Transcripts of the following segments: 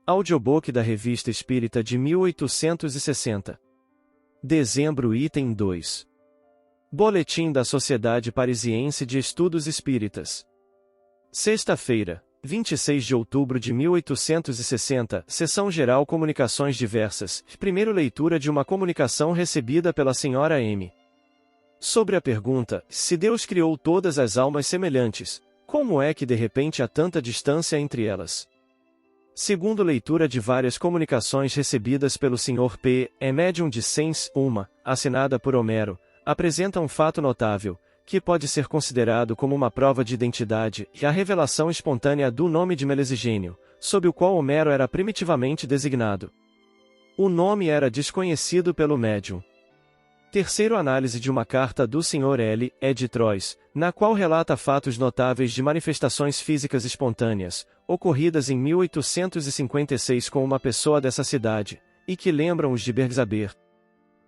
Audiobook da Revista Espírita de 1860. Dezembro, item 2. Boletim da Sociedade Parisiense de Estudos Espíritas. Sexta-feira, 26 de outubro de 1860, Seção Geral Comunicações Diversas, primeira leitura de uma comunicação recebida pela Sra. M. Sobre a pergunta, se Deus criou todas as almas semelhantes, como é que de repente há tanta distância entre elas? Segundo leitura de várias comunicações recebidas pelo Sr. P. E. médium de Sens, uma, assinada por Homero, apresenta um fato notável, que pode ser considerado como uma prova de identidade e a revelação espontânea do nome de Melesigênio, sob o qual Homero era primitivamente designado. O nome era desconhecido pelo médium. Terceiro, análise de uma carta do Sr. L. E. de Troyes, na qual relata fatos notáveis de manifestações físicas espontâneas, ocorridas em 1856 com uma pessoa dessa cidade, e que lembram os de Bergsaber.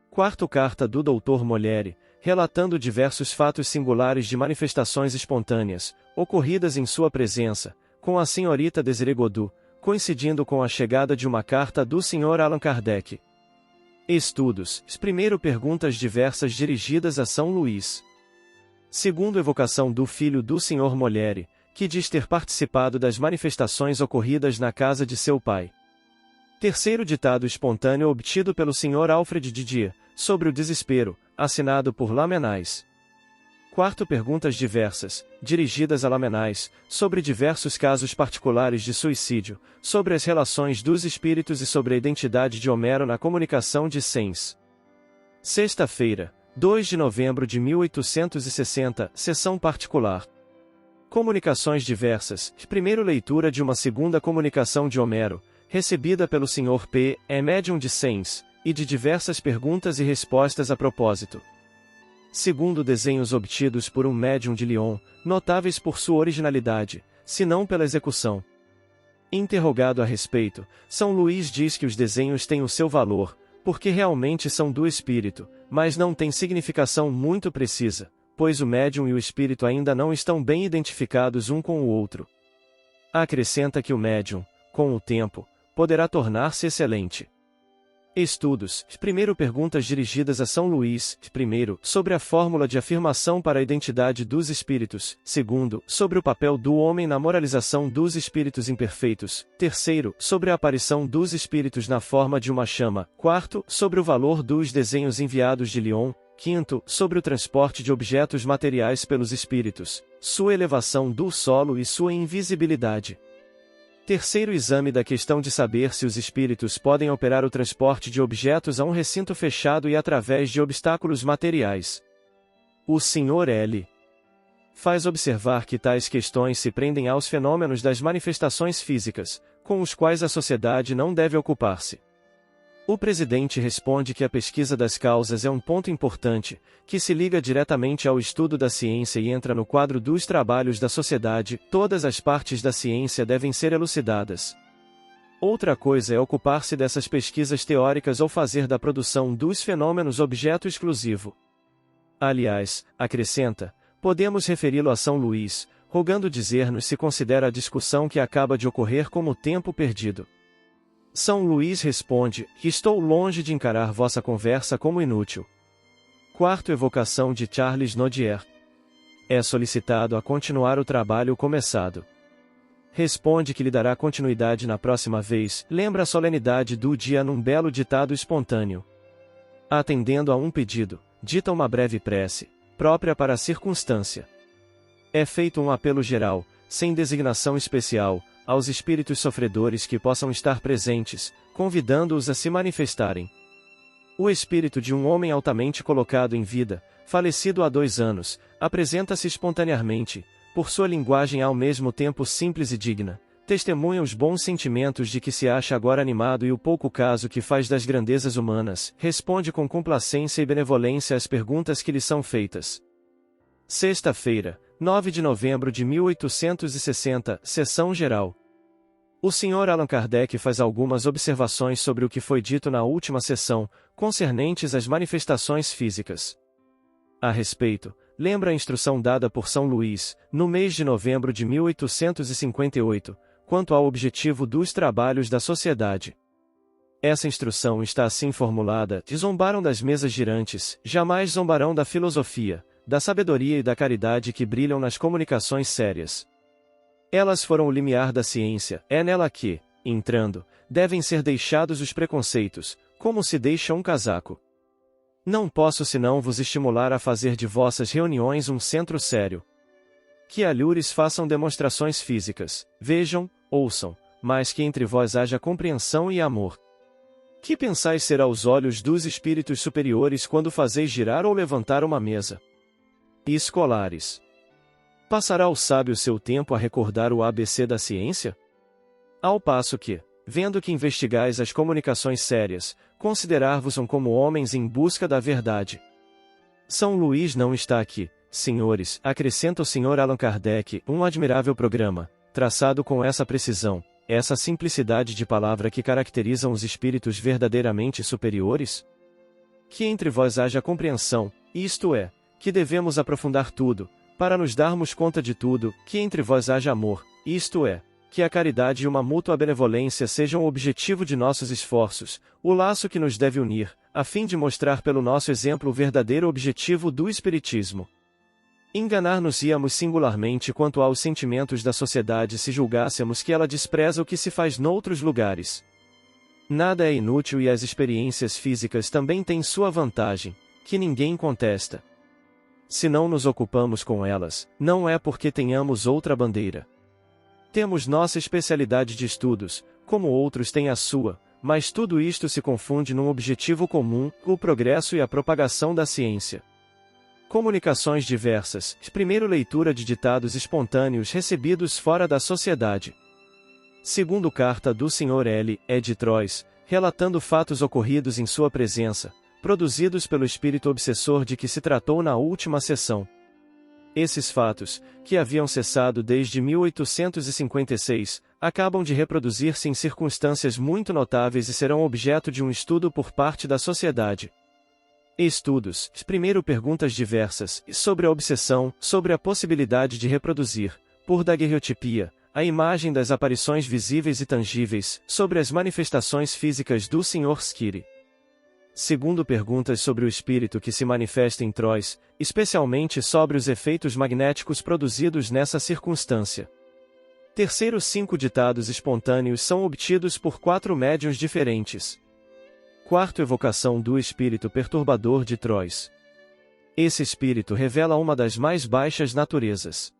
Quarto, carta do Dr. Molière, relatando diversos fatos singulares de manifestações espontâneas, ocorridas em sua presença, com a senhorita Desiree Godou, coincidindo com a chegada de uma carta do Sr. Allan Kardec. Estudos. Primeiro, perguntas diversas dirigidas a São Luís. Segundo, evocação do filho do Sr. Molière, que diz ter participado das manifestações ocorridas na casa de seu pai. Terceiro, ditado espontâneo obtido pelo Sr. Alfred Didier, sobre o desespero, assinado por Lamennais. Quarto, perguntas diversas, dirigidas a Lamennais, sobre diversos casos particulares de suicídio, sobre as relações dos espíritos e sobre a identidade de Homero na comunicação de Sens. Sexta-feira, 2 de novembro de 1860, sessão particular. Comunicações diversas. Primeiro, leitura de uma segunda comunicação de Homero, recebida pelo Sr. P. E. médium de Sens, e de diversas perguntas e respostas a propósito. Segundo, desenhos obtidos por um médium de Lyon, notáveis por sua originalidade, se não pela execução. Interrogado a respeito, São Luís diz que os desenhos têm o seu valor, porque realmente são do espírito, mas não têm significação muito precisa, pois o médium e o espírito ainda não estão bem identificados um com o outro. Acrescenta que o médium, com o tempo, poderá tornar-se excelente. Estudos. Primeiro, perguntas dirigidas a São Luís. Primeiro, sobre a fórmula de afirmação para a identidade dos espíritos. Segundo, sobre o papel do homem na moralização dos espíritos imperfeitos. Terceiro, sobre a aparição dos espíritos na forma de uma chama. Quarto, sobre o valor dos desenhos enviados de Lyon. Quinto, sobre o transporte de objetos materiais pelos espíritos, sua elevação do solo e sua invisibilidade. Terceiro, exame da questão de saber se os espíritos podem operar o transporte de objetos a um recinto fechado e através de obstáculos materiais. O Sr. L. faz observar que tais questões se prendem aos fenômenos das manifestações físicas, com os quais a sociedade não deve ocupar-se. O presidente responde que a pesquisa das causas é um ponto importante, que se liga diretamente ao estudo da ciência e entra no quadro dos trabalhos da sociedade. Todas as partes da ciência devem ser elucidadas. Outra coisa é ocupar-se dessas pesquisas teóricas ou fazer da produção dos fenômenos objeto exclusivo. Aliás, acrescenta, podemos referi-lo a São Luís, rogando dizer-nos se considera a discussão que acaba de ocorrer como tempo perdido. São Luís responde, estou longe de encarar vossa conversa como inútil. Quarto, evocação de Charles Nodier. É solicitado a continuar o trabalho começado. Responde que lhe dará continuidade na próxima vez, lembra a solenidade do dia num belo ditado espontâneo. Atendendo a um pedido, dita uma breve prece, própria para a circunstância. É feito um apelo geral, sem designação especial, aos espíritos sofredores que possam estar presentes, convidando-os a se manifestarem. O espírito de um homem altamente colocado em vida, falecido há 2 anos, apresenta-se espontaneamente, por sua linguagem ao mesmo tempo simples e digna, testemunha os bons sentimentos de que se acha agora animado e o pouco caso que faz das grandezas humanas, responde com complacência e benevolência às perguntas que lhe são feitas. Sexta-feira, 9 de novembro de 1860, Sessão Geral. O Sr. Allan Kardec faz algumas observações sobre o que foi dito na última sessão, concernentes às manifestações físicas. A respeito, lembra a instrução dada por São Luís, no mês de novembro de 1858, quanto ao objetivo dos trabalhos da sociedade. Essa instrução está assim formulada: zombaram das mesas girantes, jamais zombarão da filosofia, da sabedoria e da caridade que brilham nas comunicações sérias. Elas foram o limiar da ciência, é nela que, entrando, devem ser deixados os preconceitos, como se deixa um casaco. Não posso senão vos estimular a fazer de vossas reuniões um centro sério. Que alhures façam demonstrações físicas, vejam, ouçam, mas que entre vós haja compreensão e amor. Que pensais ser aos olhos dos espíritos superiores quando fazeis girar ou levantar uma mesa? E escolares. Passará o sábio seu tempo a recordar o ABC da ciência? Ao passo que, vendo que investigais as comunicações sérias, considerar-vos-ão como homens em busca da verdade. São Luís não está aqui, senhores, acrescenta o Sr. Allan Kardec, um admirável programa, traçado com essa precisão, essa simplicidade de palavra que caracterizam os espíritos verdadeiramente superiores? Que entre vós haja compreensão, isto é, que devemos aprofundar tudo, para nos darmos conta de tudo, que entre vós haja amor, isto é, que a caridade e uma mútua benevolência sejam o objetivo de nossos esforços, o laço que nos deve unir, a fim de mostrar pelo nosso exemplo o verdadeiro objetivo do Espiritismo. Enganar-nos-íamos singularmente quanto aos sentimentos da sociedade se julgássemos que ela despreza o que se faz noutros lugares. Nada é inútil e as experiências físicas também têm sua vantagem, que ninguém contesta. Se não nos ocupamos com elas, não é porque tenhamos outra bandeira. Temos nossa especialidade de estudos, como outros têm a sua, mas tudo isto se confunde num objetivo comum, o progresso e a propagação da ciência. Comunicações diversas. Primeiro, leitura de ditados espontâneos recebidos fora da sociedade. Segundo, carta do Sr. L. E. de Troyes, relatando fatos ocorridos em sua presença, produzidos pelo espírito obsessor de que se tratou na última sessão. Esses fatos, que haviam cessado desde 1856, acabam de reproduzir-se em circunstâncias muito notáveis e serão objeto de um estudo por parte da sociedade. Estudos. Primeiro, perguntas diversas, sobre a obsessão, sobre a possibilidade de reproduzir, por daguerreotipia, a imagem das aparições visíveis e tangíveis, sobre as manifestações físicas do Sr. Schiry. Segundo, perguntas sobre o espírito que se manifesta em Troyes, especialmente sobre os efeitos magnéticos produzidos nessa circunstância. Terceiro, 5 ditados espontâneos são obtidos por 4 médiuns diferentes. Quarto, evocação do espírito perturbador de Troyes. Esse espírito revela uma das mais baixas naturezas.